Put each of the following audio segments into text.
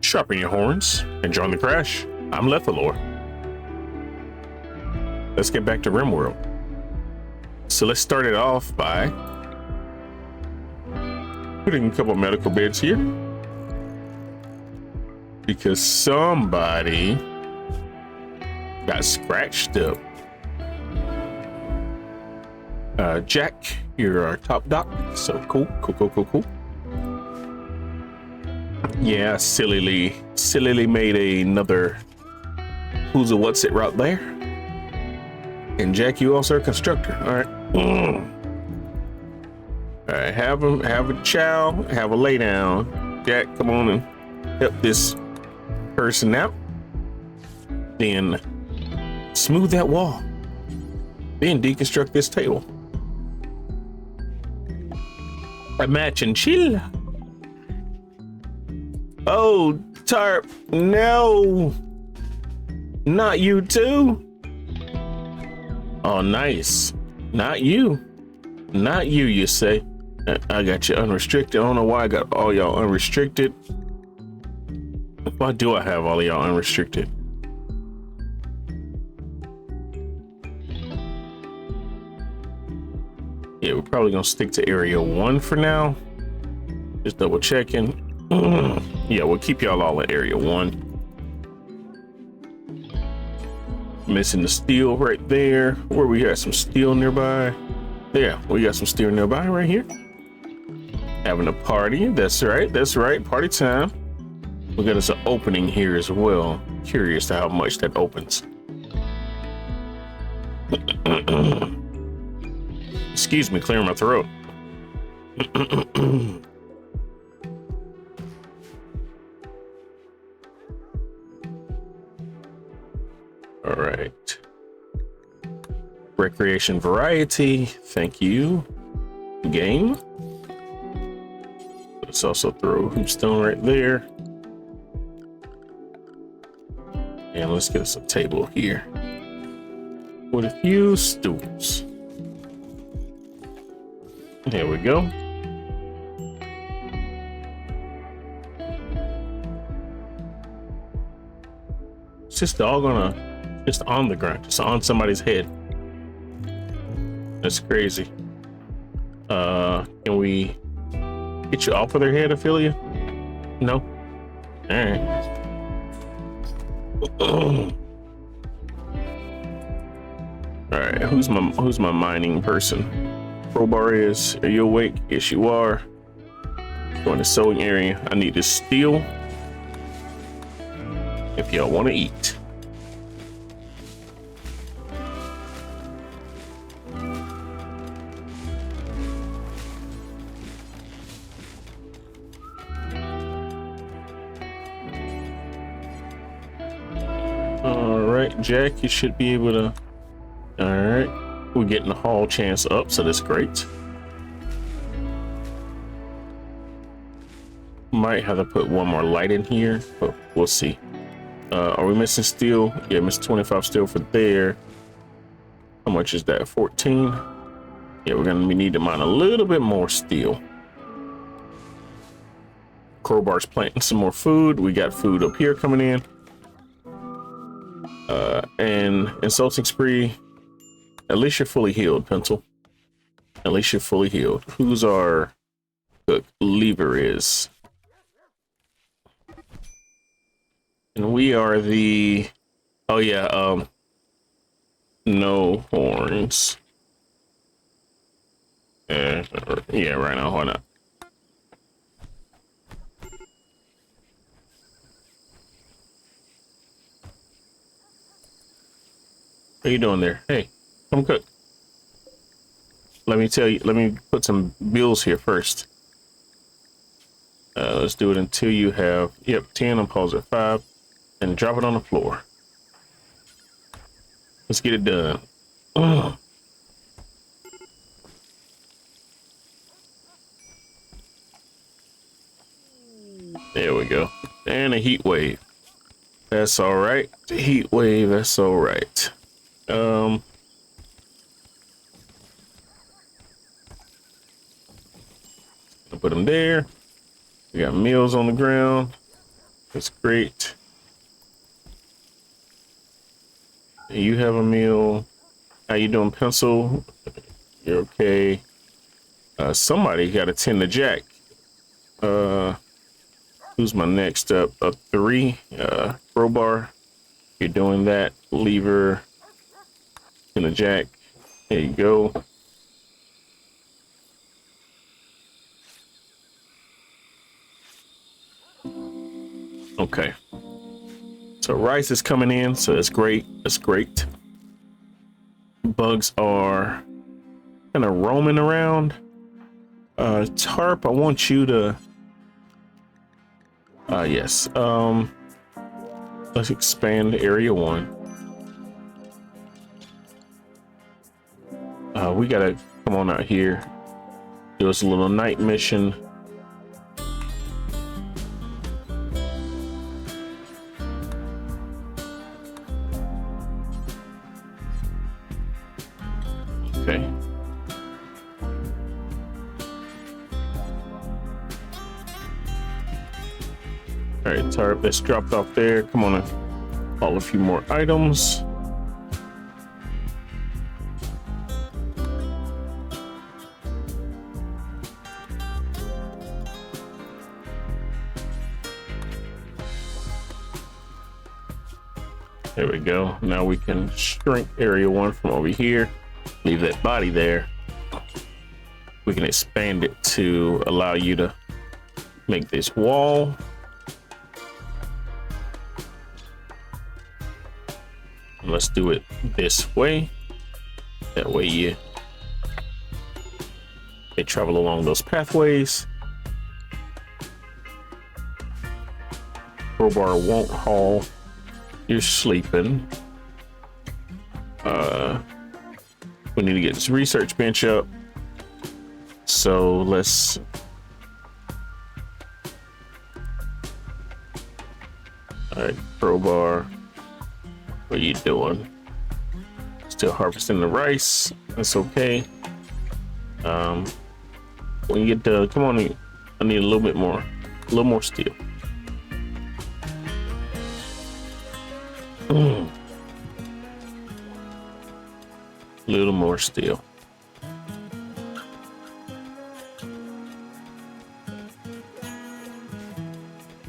Sharpen your horns and join the crash. I'm Lethalor. Let's get back to Rimworld. So let's start it off by putting a couple medical beds here, because somebody got scratched up. Jack, you're our top doc, so cool. Yeah, sillily made another who's a what's it right there. And Jack, you also a constructor. All right. All right, have a chow, have a lay down. Jack, come on and help this person out. Then smooth that wall. Then deconstruct this table. A match and chill. Oh, Tarp, no. Not you too. Oh, nice. Not you. Not you, you say. I got you unrestricted. I don't know why I got all y'all unrestricted. Why do I have all of y'all unrestricted? Yeah, we're probably gonna stick to area 1 for now. Just double checking. Yeah, we'll keep y'all all in area 1. Missing the steel right there. Where we got some steel nearby. Yeah, we got some steel nearby right here. Having a party. That's right. Party time. We got us an opening here as well. Curious to how much that opens. Excuse me, clearing my throat. All right. Recreation variety. Thank you. Game. Let's also throw hoopstone right there. And let's get us a table here with a few stools. There we go. It's just all gonna just on the ground, just on somebody's head. That's crazy. Can we get you off of their head, Ophelia? No? All right. All right, who's my mining person? Crowbar is. Are you awake? Yes, you are. Go in the sewing area. I need this steel if y'all want to eat. All right, Jack, you should be able to. All right. We're getting the hall chance up, so that's great. Might have to put one more light in here, but we'll see. Are we missing steel? Yeah, missing 25 steel for there. How much is that? 14? Yeah, we're gonna need to mine a little bit more steel. Crowbar's planting some more food. We got food up here coming in. And insulting spree. At least you're fully healed, Pencil. At least you're fully healed. Who's our cook? Lever is. And we are the... Oh, yeah, no horns. Yeah, right now, why not? What are you doing there? Hey. Come cook. Let me put some bills here first. Let's do it until you have, 10, and pause at 5, and drop it on the floor. Let's get it done. Ugh. There we go. And a heat wave. That's all right. The heat wave, that's all right. Put them there. We got meals on the ground. That's great. You have a meal. How you doing, Pencil? You're okay. Somebody got to tend to Jack. Who's my next up? A 3. Crowbar. You're doing that. Lever. Tend to Jack. There you go. Okay. So rice is coming in, so that's great. That's great. Bugs are kind of roaming around. Tarp, I want you to yes. Let's expand area 1. We gotta come on out here. Do us a little night mission. Okay. All right, tarp, that's dropped off there. Come on, haul a few more items. There we go. Now we can shrink area 1 from over here. Leave that body there. We can expand it to allow you to make this wall. And let's do it this way. That way they travel along those pathways. Crowbar won't haul. You're sleeping. We need to get this research bench up. So let's all right, Crowbar. What are you doing? Still harvesting the rice. That's okay. When you get the come on, I need a little bit more, a little more steel. Little more steel.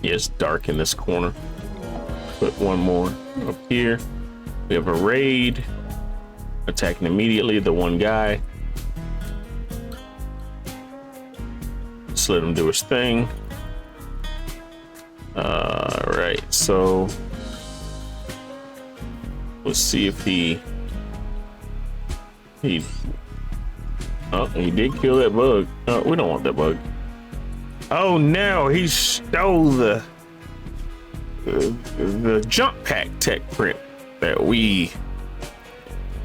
Yeah, it's dark in this corner. Put one more up here. We have a raid attacking immediately the one guy. Just let him do his thing. All right, so let's see if he did kill that bug. We don't want that bug. Oh no, he stole the jump pack tech print that we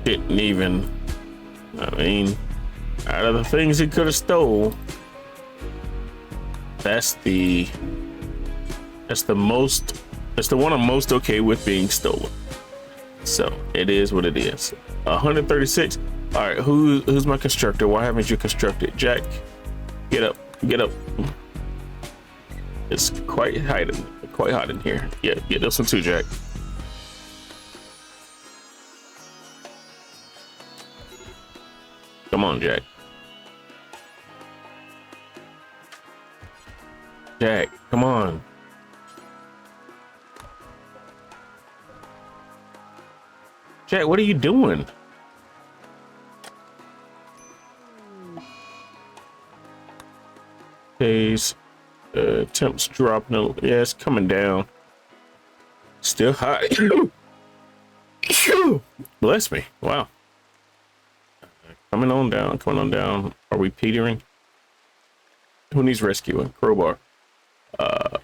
didn't even, I mean, out of the things he could have stole, that's the one I'm most okay with being stolen. So it is what it is. 136. All right, who's my constructor? Why haven't you constructed? Jack, get up, get up. It's quite hot in here. Yeah, get this one too, Jack. Come on, Jack. Jack, come on. Jack, what are you doing? Days, temps dropping. Yeah, it's coming down. Still hot. Bless me. Wow. Coming on down. Coming on down. Are we petering? Who needs rescuing? Crowbar. Tarp,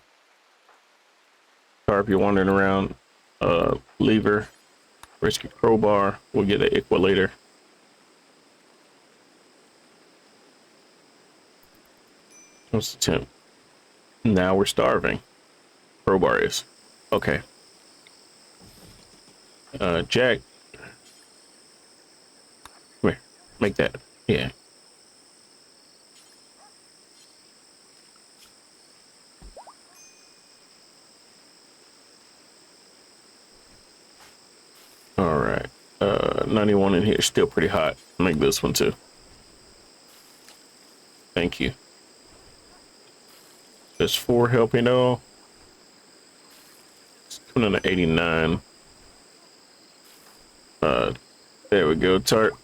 you're wandering around. Lever. Rescue Crowbar. We'll get an equilator. What's the temp? Now we're starving. Crowbar is. Okay. Jack. Come here. Make that. Yeah. All right. 91 in here is still pretty hot. Make this one too. Thank you. There's 4 helping all. It's coming in at 89. There we go, Tart.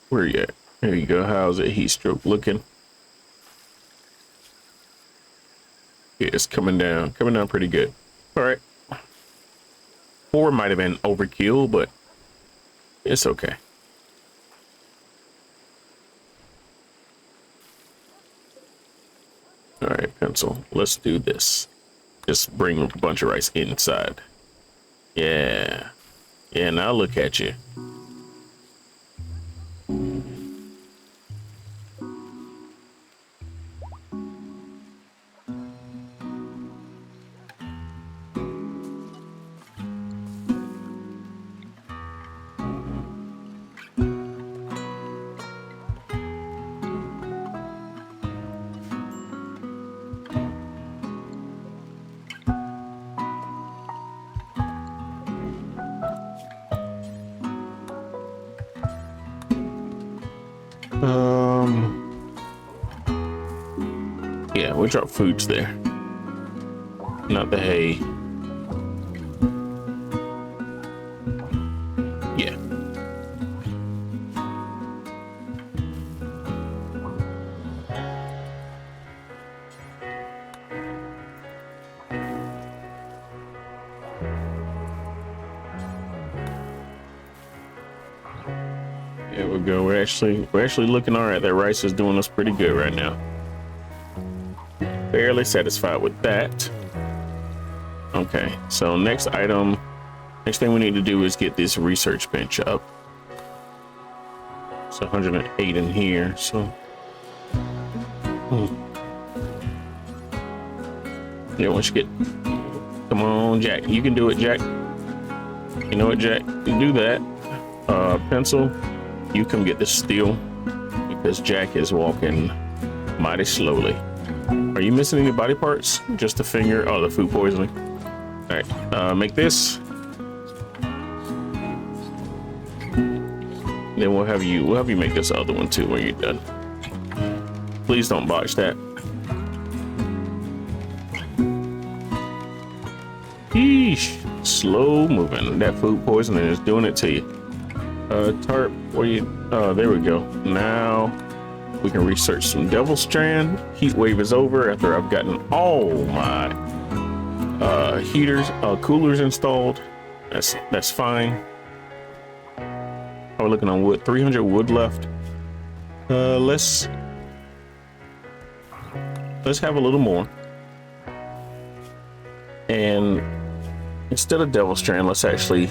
Where you at? There you go. How's that heat stroke looking? Yeah, it's coming down pretty good. All right. 4 might have been overkill, but it's okay. All right, pencil. Let's do this. Just bring a bunch of rice inside. Yeah. Yeah, now look at you. Yeah, we drop foods there. Not the hay. Yeah. There we go. We're actually looking all right. That rice is doing us pretty good right now. Fairly satisfied with that. Okay, so next thing we need to do is get this research bench up. It's 108 in here, so yeah, once you get, come on, Jack, you can do it, Jack. You know what, Jack, you do that. Pencil, you come get this steel because Jack is walking mighty slowly. Are you missing any body parts? Just a finger? Oh, the food poisoning. All right, make this. Then we'll have you make this other one too when you're done. Please don't botch that. Yeesh, slow moving. That food poisoning is doing it to you. Tarp, where you? Oh, there we go. Now we can research some Devil Strand. Heat wave is over after I've gotten all my coolers installed. That's fine. We're looking on wood. 300 wood left. Let's have a little more. And instead of Devil Strand, let's actually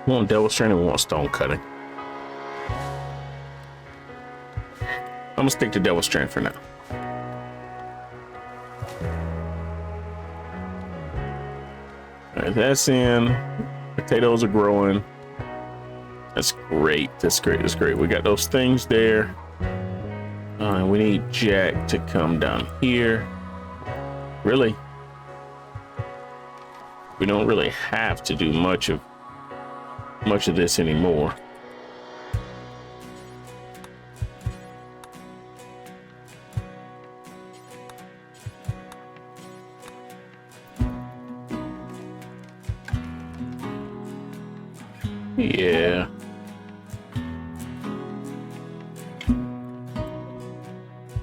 we want Devil Strand and we want stone cutting. I'm gonna stick to Devil Strand for now. All right, that's in. Potatoes are growing. That's great. That's great. That's great. We got those things there. We need Jack to come down here. Really? We don't really have to do much of this anymore. Yeah.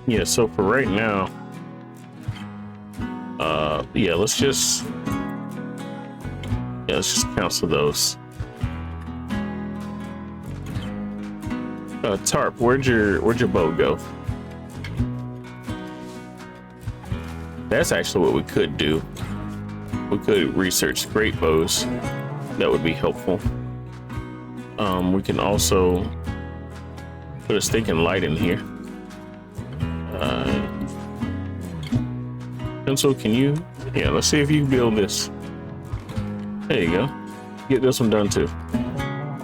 Yeah, so for right now, yeah, let's just cancel those. Tarp, where'd your bow go? That's actually what we could do. We could research great bows. That would be helpful. We can also put a stinking light in here. Pencil, can you? Yeah, let's see if you can build this. There you go. Get this one done too.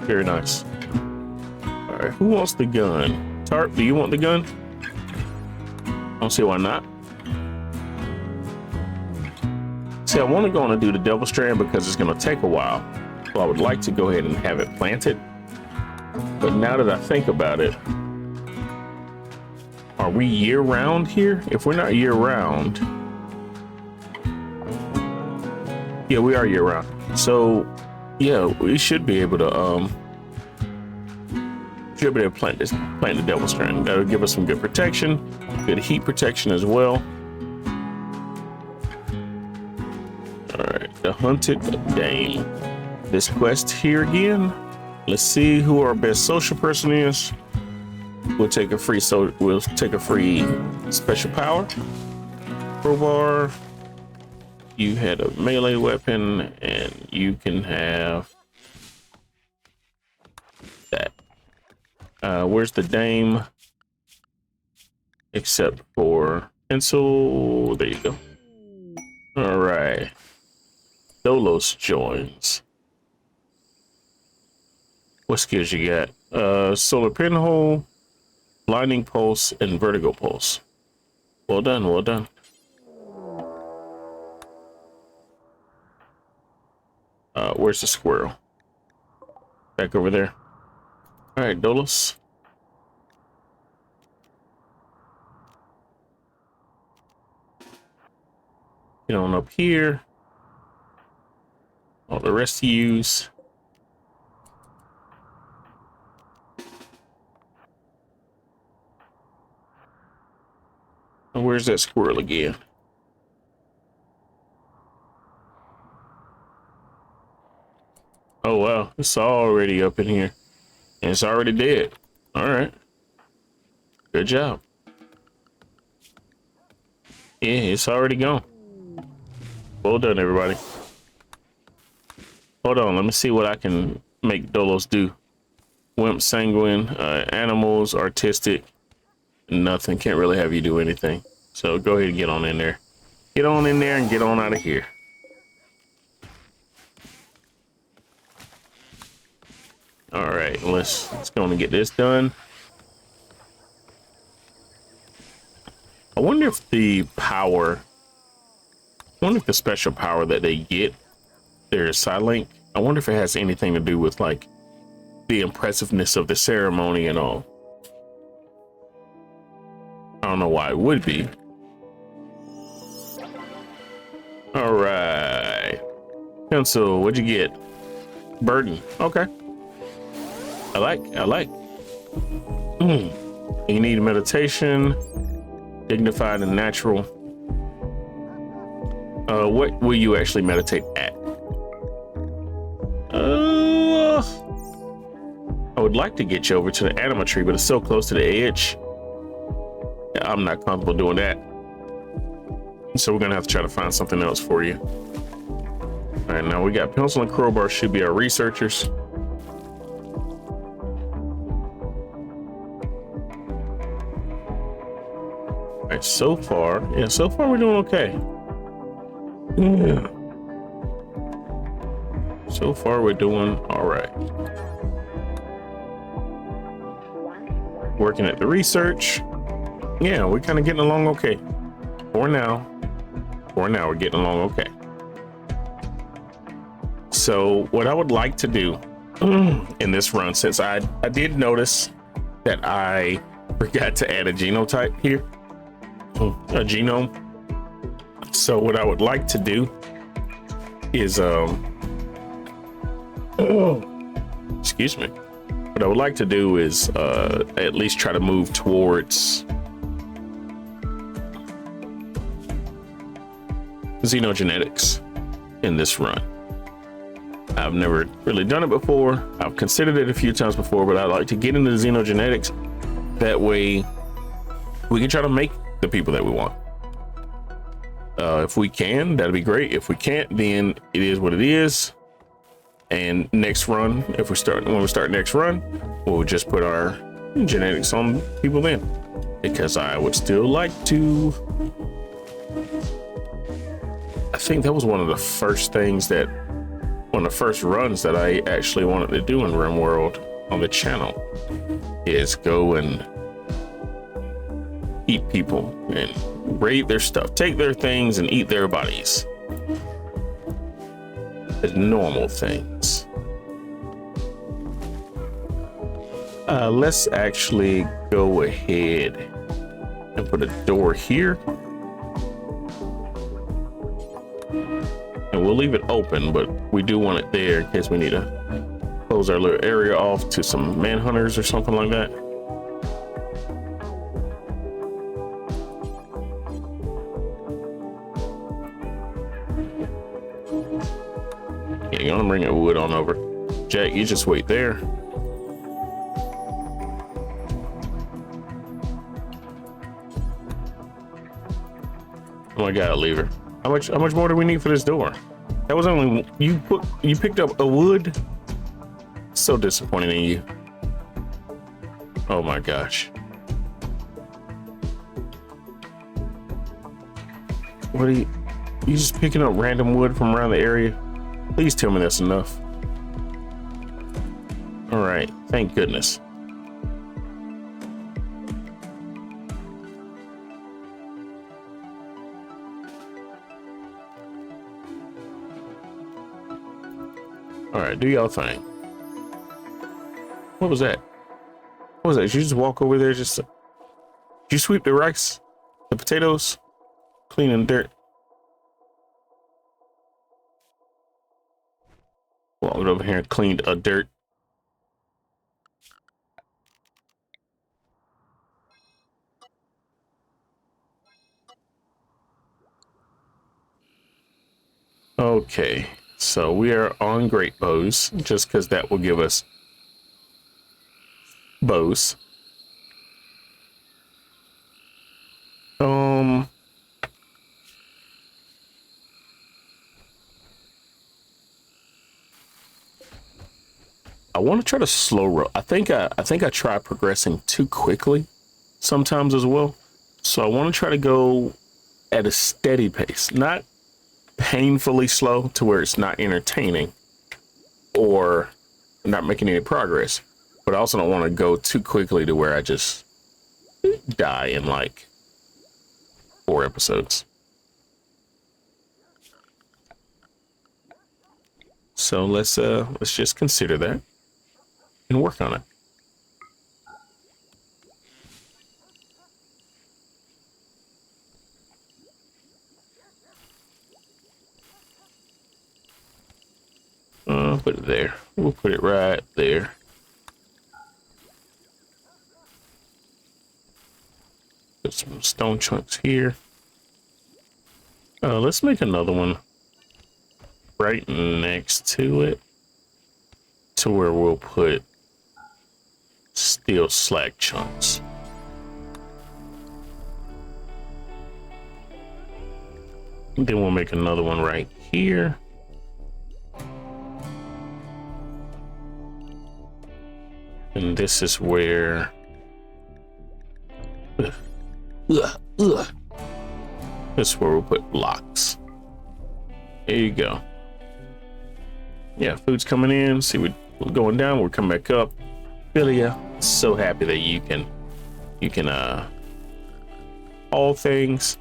Very nice. All right, who wants the gun? Tarp, do you want the gun? I don't see why not. See, I want to go on and do the double strand because it's going to take a while. So I would like to go ahead and have it planted. But now that I think about it, are we year round here? If we're not year round, yeah, we are year round. So yeah, we should be able to plant the double strand. That'll give us some good protection, good heat protection as well. All right, the hunted dame. This quest here again. Let's see who our best social person is. We'll take a free special power. Crowbar. You had a melee weapon, and you can have that. Where's the dame? Except for pencil. There you go. All right. Dolos joins. What skills you got? Solar pinhole, blinding pulse, and vertigo pulse. Well done, well done. Where's the squirrel? Back over there. All right, Dolos. Get on up here. All the rest to use. And where's that squirrel again? Oh wow, it's already up in here. And it's already dead. All right. Good job. Yeah, it's already gone. Well done, everybody. Hold on, let me see what I can make Dolos do. Wimp, sanguine, animals, artistic, nothing. Can't really have you do anything. So go ahead and get on in there. Get on in there and get on out of here. All right, let's go and get this done. I wonder if the special power that they get, their Silink, I wonder if it has anything to do with like the impressiveness of the ceremony and all. I don't know why it would be. All right. Pencil, what'd you get? Burden. Okay. I like. You need meditation, dignified and natural. What will you actually meditate at? I would like to get you over to the anima tree, but it's so close to the edge. Yeah, I'm not comfortable doing that. So we're gonna have to try to find something else for you. All right, now we got pencil and crowbar should be our researchers. All right, so far we're doing okay. Yeah. So far we're doing all right. Working at the research. Yeah, we're kind of getting along okay. For now we're getting along okay. So what I would like to do in this run, since I did notice that I forgot to add a genotype here, a genome. So what I would like to do is excuse me. What I would like to do is at least try to move towards xenogenetics in this run. I've never really done it before. I've considered it a few times before, but I'd like to get into xenogenetics. That way we can try to make the people that we want. If we can, that'd be great. If we can't, then it is what it is. And next run, when we start next run, we'll just put our genetics on people then, because I would still like to. I think that was one of the first things that one of the first runs that I actually wanted to do in Rimworld on the channel is go and eat people and raid their stuff, take their things and eat their bodies. The normal things. Let's actually go ahead and put a door here. And we'll leave it open, but we do want it there in case we need to close our little area off to some manhunters or something like that. Yeah, you're gonna bring a wood on over. Jack, you just wait there. Oh my God, lever. How much more do we need for this door? That was only you picked up a wood. So disappointed in you. Oh my gosh. What are you just picking up random wood from around the area? Please tell me that's enough. All right, thank goodness. All right, do y'all thing. What was that? What was that? Did you just walk over there? Did you sweep the rice, the potatoes, cleaning dirt? Walked over here and cleaned a dirt. Okay, so we are on great bows, just because that will give us bows. I want to try to slow roll. I think I try progressing too quickly sometimes as well. So I want to try to go at a steady pace, not painfully slow to where it's not entertaining or not making any progress. But I also don't want to go too quickly to where I just die in like 4 episodes. So let's just consider that and work on it. Put it there. We'll put it right there. Put some stone chunks here. Let's make another one right next to it, to where we'll put steel slag chunks. Then we'll make another one right here. And this is where this is where we'll put blocks. There you go. Yeah, food's coming in. See, we're going down. We'll come back up. Billy, so happy that you can all things.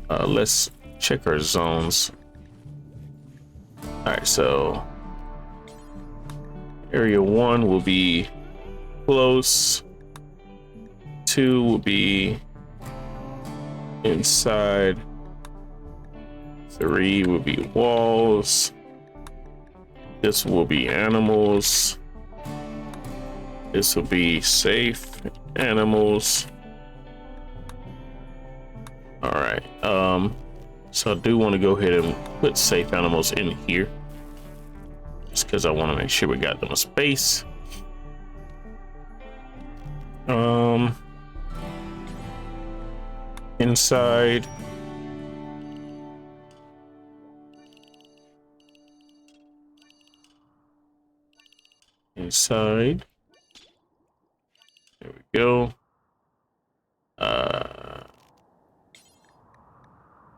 Let's check our zones. All right, so area 1 will be close. 2 will be inside. 3 will be walls. This will be animals. This will be safe animals. All right. So I do want to go ahead and put safe animals in here, just because I want to make sure we got them a space. Inside. Inside. There we go.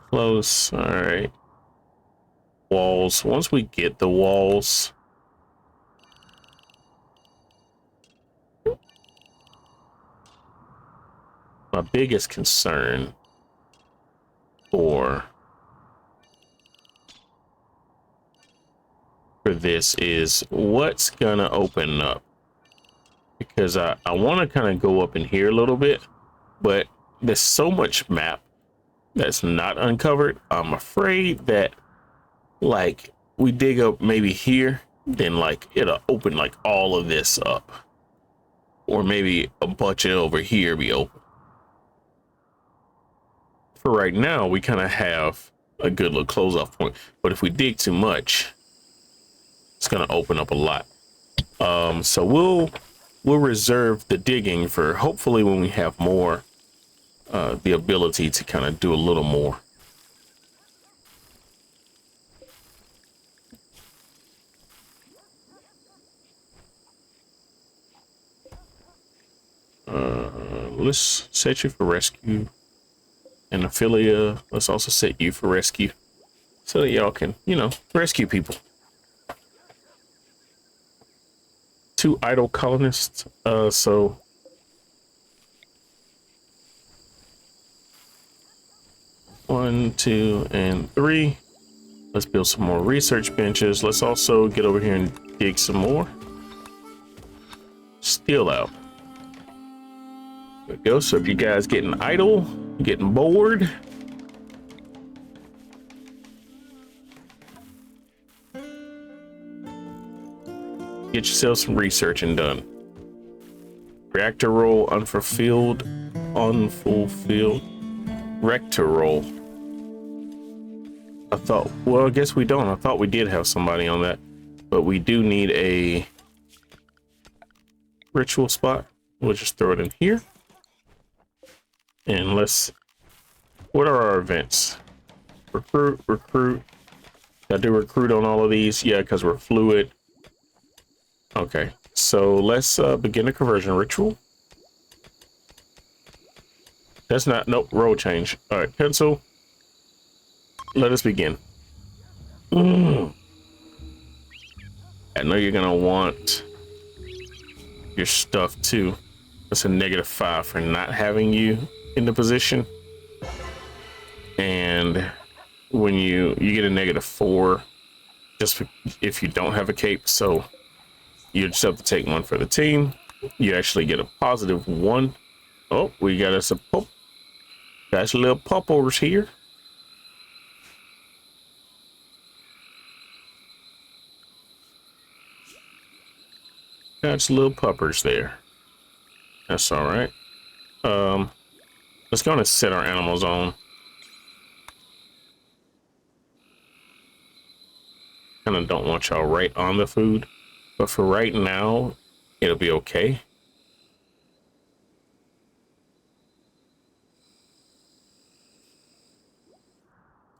Close. All right. walls. Once we get the walls, my biggest concern for this is what's gonna open up, because I want to kind of go up in here a little bit, but there's so much map that's not uncovered. I'm afraid that like we dig up maybe here, then like it'll open like all of this up, or maybe a bunch of over here be open. For right now, we kind of have a good little close off point, but if we dig too much, it's gonna open up a lot. So we'll reserve the digging for hopefully when we have more the ability to kind of do a little more. Let's set you for rescue. And Ophelia, let's also set you for rescue, so that y'all can, you know, rescue people. 2 idle colonists. So 1, 2, and 3. Let's build some more research benches. Let's also get over here and dig some more. Steel out. There we go. So if you guys getting idle, getting bored, get yourself some researching done. Reactor roll unfulfilled. Rector roll. I thought, well, I guess we don't. I thought we did have somebody on that, but we do need a ritual spot. We'll just throw it in here. And what are our events? Recruit. I do recruit on all of these. Yeah, because we're fluid. Okay, so let's begin a conversion ritual. That's not, nope, role change. All right, pencil. Let us begin. I know you're gonna want your stuff too. That's a -5 for not having you in the position. And when you get a -4 just if you don't have a cape, so you just have to take 1 for the team. You actually get a +1. Oh, we got us a pup. Got little puppers here. Got little puppers there. That's all right. Let's go and set our animals on. Kind of don't want y'all right on the food, but for right now, it'll be okay.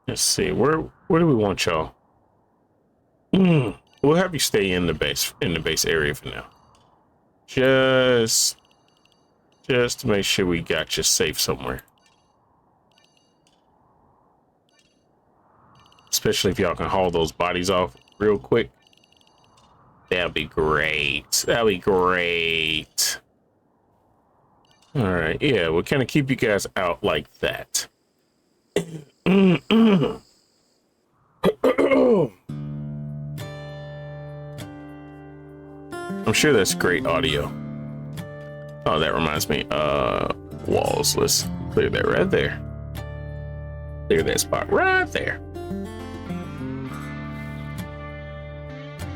Let's see, where do we want y'all? We'll have you stay in the base area for now. Just to make sure we got you safe somewhere. Especially if y'all can haul those bodies off real quick. That'd be great. That'd be great. All right, yeah, we'll kind of keep you guys out like that. I'm sure that's great audio. Oh, that reminds me. Walls. Let's clear that right there. Clear that spot right there.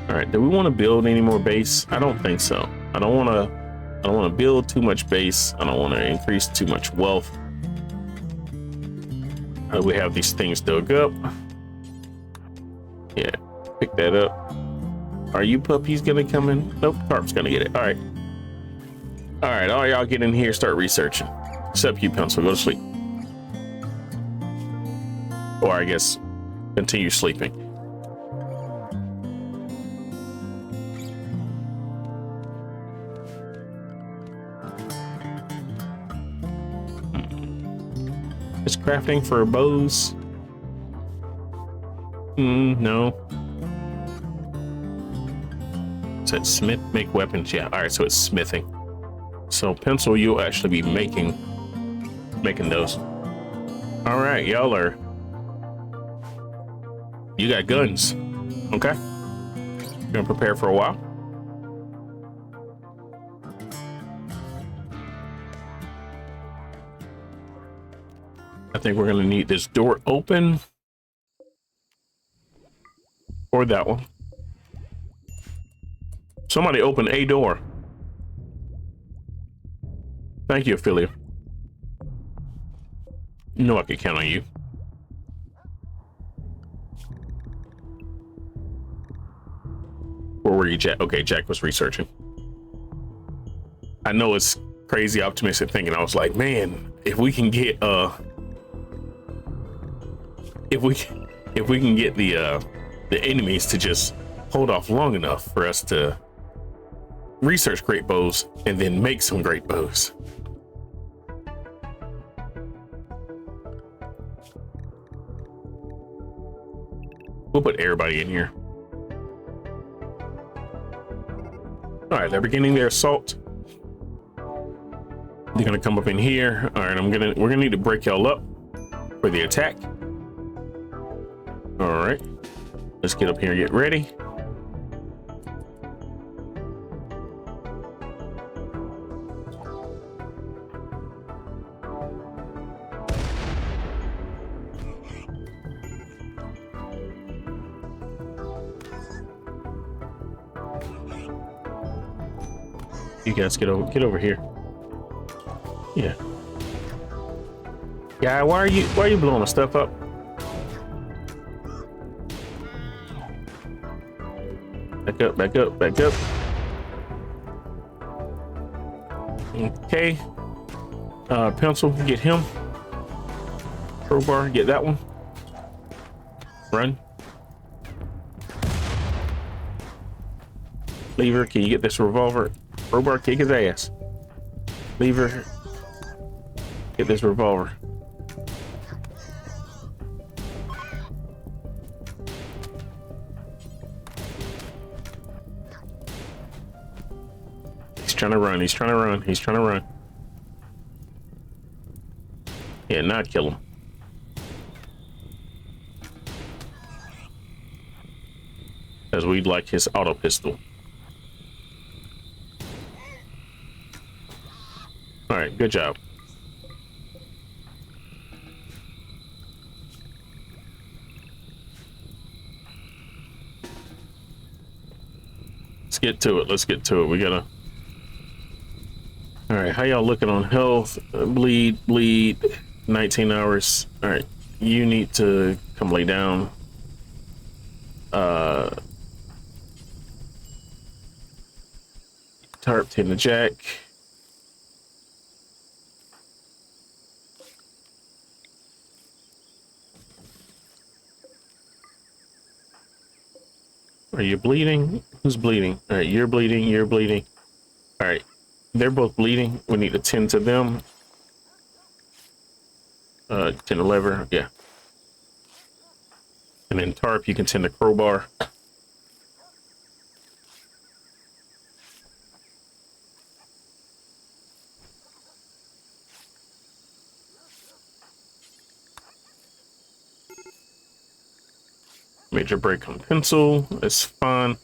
All right. Do we want to build any more base? I don't think so. I don't want to build too much base. I don't want to increase too much wealth. We have these things dug up. Yeah, pick that up. Are you puppies gonna come in? Nope, Carp's gonna get it. All right, all y'all get in here, start researching. Except you, Pencil, go to sleep. Or I guess continue sleeping. It's crafting for bows. No. Said smith, make weapons. Yeah. All right. So it's smithing. So pencil, you'll actually be making those. All right, y'all are. You got guns. Okay. Gonna prepare for a while. I think we're gonna need this door open. Or that one. Somebody open a door. Thank you, Ophelia. You know I could count on you. Where were you, Jack? Okay, Jack was researching. I know it's crazy optimistic thinking. I was like, man, if we can get if we can get the enemies to just hold off long enough for us to research great bows and then make some great bows. We'll put everybody in here. All right, they're beginning their assault. They're gonna come up in here. All right, we're gonna need to break y'all up for the attack. All right, let's get up here and get ready. You guys get over here. Yeah. Yeah, why are you blowing the stuff up? Back up, back up, back up. Okay. Pencil, get him. Crowbar, get that one. Run. Lever, can you get this revolver? Crowbar, kick his ass. Lever, get this revolver. He's trying to run, he's trying to run, he's trying to run. Yeah, not kill him. Because we'd like his auto pistol. All right, good job. Let's get to it. Let's get to it. We gotta. All right, how y'all looking on health? Bleed. 19 hours. All right, you need to come lay down. Tarp, tend to Jack. Are you bleeding? Who's bleeding? All right, you're bleeding, you're bleeding. All right, they're both bleeding. We need to tend to them. Tend to lever, yeah. And then Tarp, you can tend to crowbar. Major break on pencil, it's fine.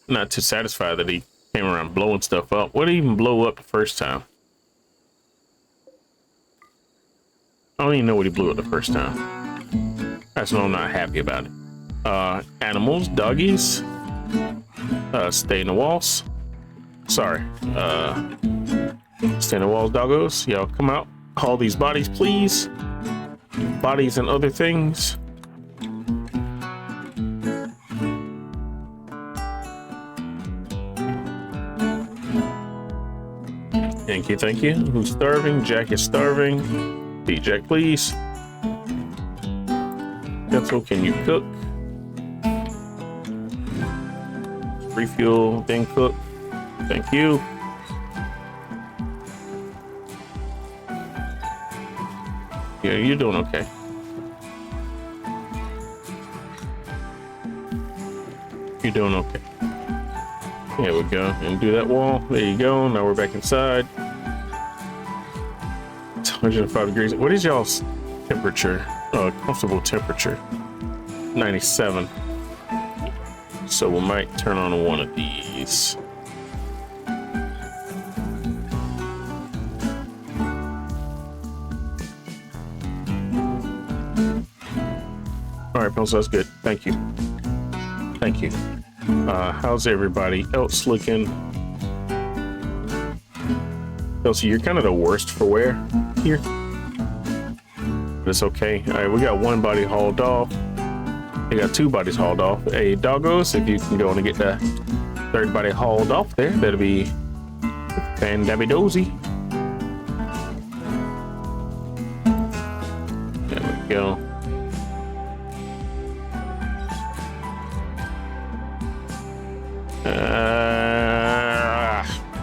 Not too satisfied that he came around blowing stuff up. What did he even blow up the first time? I don't even know what he blew up the first time. That's why I'm not happy about it. Animals, doggies, stay in the walls. Sorry, stay in the walls, doggos. Y'all come out, haul these bodies, please. Bodies and other things. Thank you, thank you. Who's starving? Jack is starving. Feed Jack, please. Pencil, can you cook? Refuel, then cook. Thank you. Yeah, you're doing okay. You're doing okay. There we go. And do that wall. There you go. Now we're back inside. It's 105 degrees. What is y'all's temperature? Comfortable temperature. 97. So we might turn on one of these. All right, Pencil, that's good. Thank you. Thank you. How's everybody else looking? Elsie, you're kind of the worst for wear here. But it's okay. All right, we got one body hauled off. We got two bodies hauled off. Hey, doggos, if you can go and get the third body hauled off there, that'll be fan-dabby-dozy. There we go.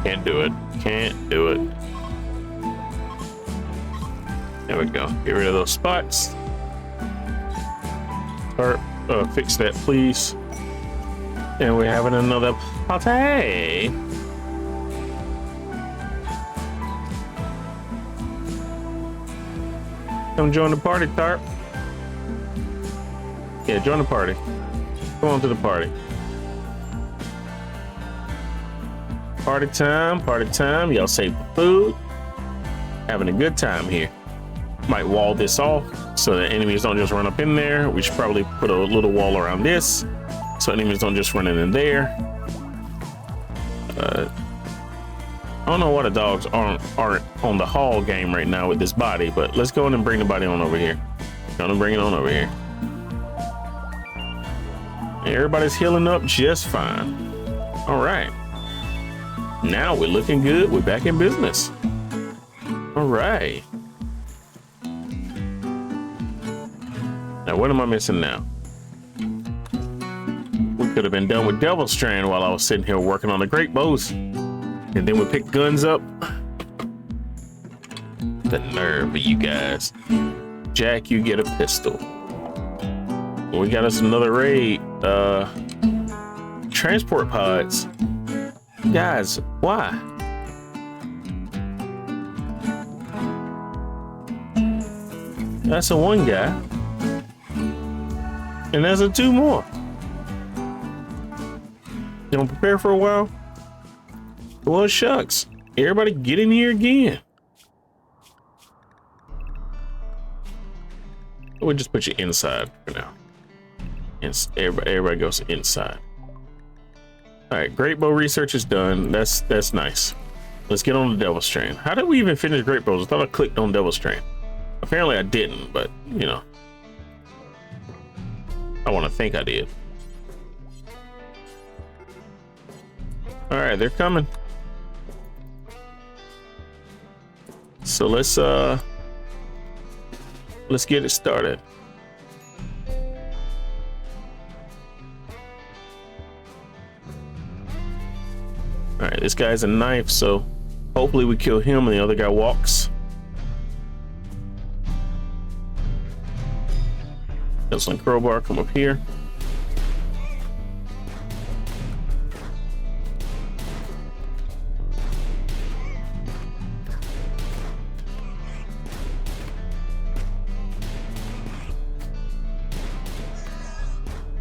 Can't do it. Can't do it. There we go. Get rid of those spots. Or fix that, please. And we're having another party. Come join the party, Tarp. Yeah, join the party. Come on to the party. Party time, party time. Y'all save the food. Having a good time here. Might wall this off so that enemies don't just run up in there. We should probably put a little wall around this so enemies don't just run in there. I don't know why the dogs aren't on the haul game right now with this body, but let's go in and bring the body on over here. Gonna bring it on over here. Everybody's healing up just fine. All right. Now we're looking good. We're back in business. All right. Now, what am I missing now? We could have been done with Devil Strand while I was sitting here working on the great bows. And then we pick guns up. The nerve of you guys. Jack, you get a pistol. We got us another raid. Transport pods. Guys, why? That's a one guy. And there's a two more. You don't prepare for a while? Well, shucks. Everybody get in here again. We'll just put you inside for now. Everybody goes inside. All right, great bow research is done. That's nice. Let's get on the Devil Strain. How did we even finish great bows? I thought I clicked on Devil Strain. Apparently I didn't, but you know, I want to think I did. All right, they're coming. So let's get it started. All right, this guy's a knife, so hopefully we kill him and the other guy walks. Excellent crowbar, come up here.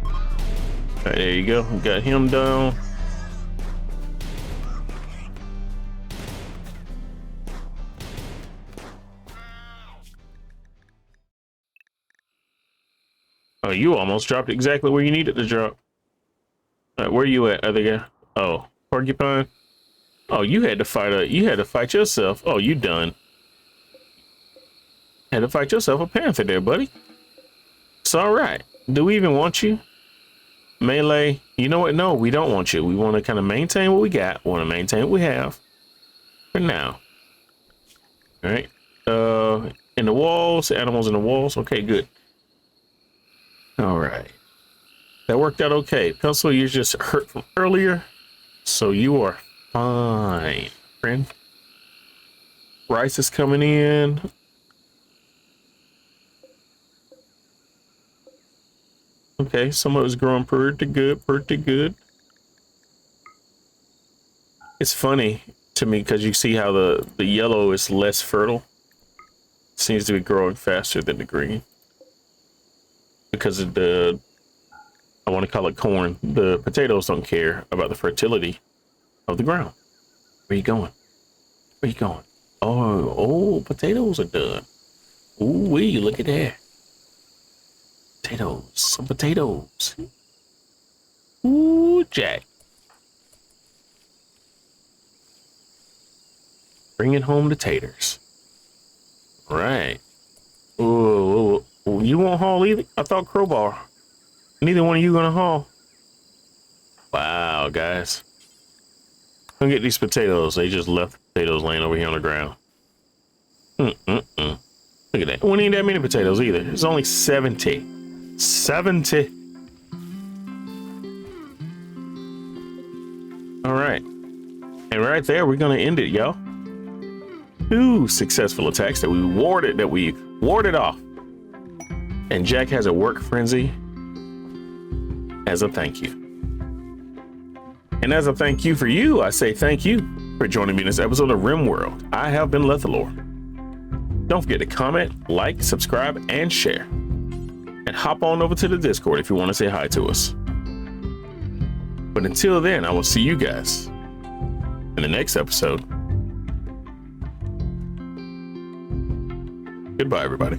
All right, there you go, we got him down. Oh, you almost dropped exactly where you needed to drop. Where you at, other guy? Oh, porcupine. Oh, you had to fight yourself. Oh, you done. Had to fight yourself a panther there, buddy. It's all right. Do we even want you? Melee. You know what? No, we don't want you. We want to kind of maintain what we got. We want to maintain what we have for now. All right. In the walls, animals in the walls. Okay, good. All right, that worked out okay. Pencil, you're just hurt from earlier, so you are fine, friend. Rice is coming in. Okay, some of it's growing pretty good, pretty good. It's funny to me because you see how the yellow is less fertile. Seems to be growing faster than the green. Because of the, I want to call it corn. The potatoes don't care about the fertility of the ground. Where you going? Where you going? Oh, potatoes are done. Ooh wee, look at that. Potatoes, some potatoes. Ooh, Jack. Bringing home the taters. Right. Ooh, you won't haul either? I thought crowbar. Neither one of you gonna haul. Wow, guys. Come get these potatoes. They just left the potatoes laying over here on the ground. Look at that. We ain't that many potatoes either. It's only 70. 70. All right. And right there, we're gonna end it, y'all. 2 successful attacks that we warded off. And Jack has a work frenzy as a thank you. And as a thank you for you, I say thank you for joining me in this episode of Rimworld. I have been Lethalore. Don't forget to comment, like, subscribe, and share. And hop on over to the Discord if you want to say hi to us. But until then, I will see you guys in the next episode. Goodbye, everybody.